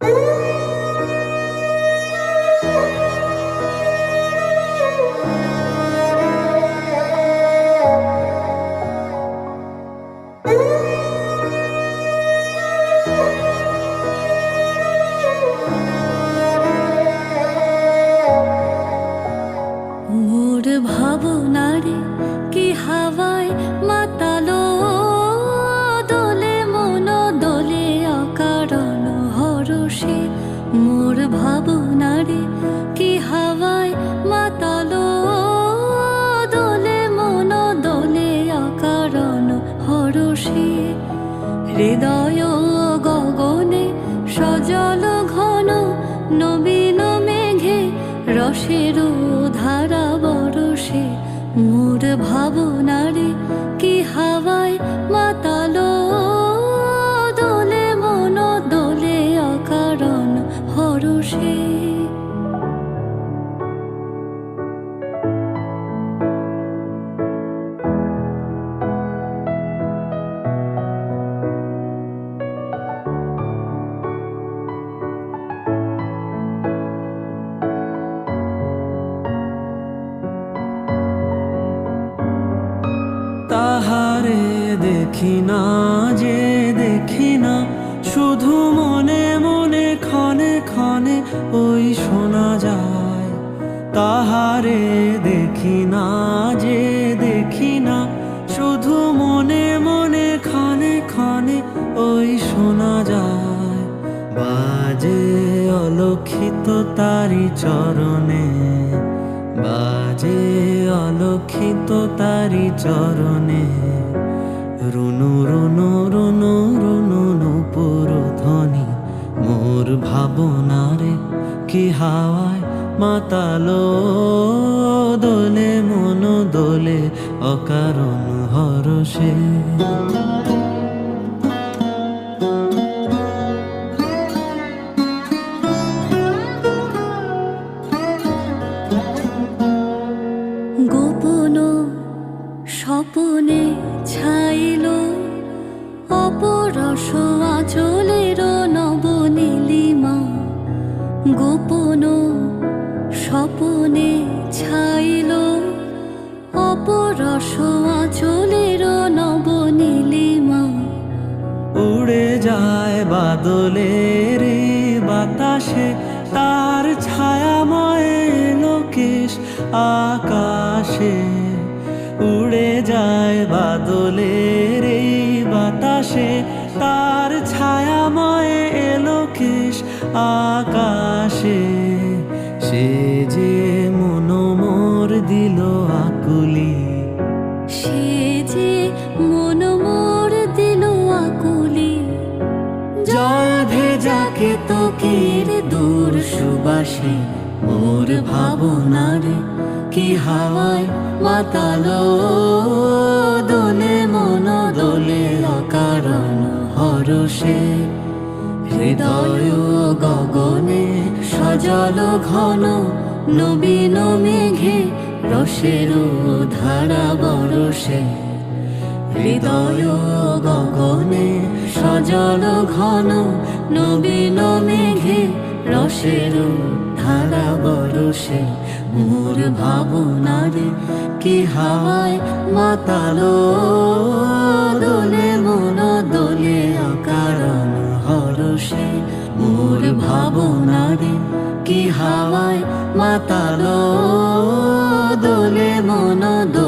মোর ভাবনারে কি হাওয়ায় মাতালো, দোলে মন দোলে অকারণ হরষে। মোর ভাবনারে কি হাওয়ায় মাতালো, দোলে মন দোলে অকারণ হরষে। হৃদয় গগনে সজল ঘন নবীন মেঘে রসের ধারা বরষে। মোর ভাবনারে কি হাওয়ায় মাতালো, দোলে মন দোলে অকারণ হরষে। তাহারে দেখি না যে দেখি না, শুধু মনে মনে ক্ষণে ক্ষণে ওই শোনা যায়। তাহারে দেখি না যে দেখি না, শুধু মনে মনে ক্ষণে ক্ষণে ওই শোনা যায়। বাজে অলক্ষিত তারি চরণে, বাজে অলক্ষিত তারি চরণে। রুনু রুনু রুনু রুনু নূপুর ধ্বনি, মোর ভাবনারে কি হাওয়ায় মাতালো, দোলে মন দোলে অকারণ হরষে। গোপন স্বপনে ছাইল অপরস আঁচলের নবনীলিমা। গোপন স্বপনে ছাইল অপরস আঁচলের নবনীলিমা। উড়ে যায় বাদলের বাতাসে, তার ছায়াময় লোকেশ আকাশে। উড়ে যায় বাদলের বাতাসে, তার ছায়াময় লোকেশ আকাশে। সে যে মন মোর দিল আকুলি, সে যে মন মোর দিল আকুলি। জল ভেজা কেতকীর দূর সুবাসে। মোর ভাবনারে কি হাওয়ায় মাতালো, দোলে মন দোলে অকারণ হরষে। হৃদয় গগনে সজল ঘন নবীন মেঘে রসের ধারা বরষে। হৃদয় গগনে সজল ঘন নবীন মেঘে রসের ধারা বরষে। মোর ভাবনারে কি হাওয়ায় মাতালো, দোলে মন দোলে অকারণ হরষে। মোর ভাবনারে কি হাওয়ায় মাতালো, দোলে মন দোলে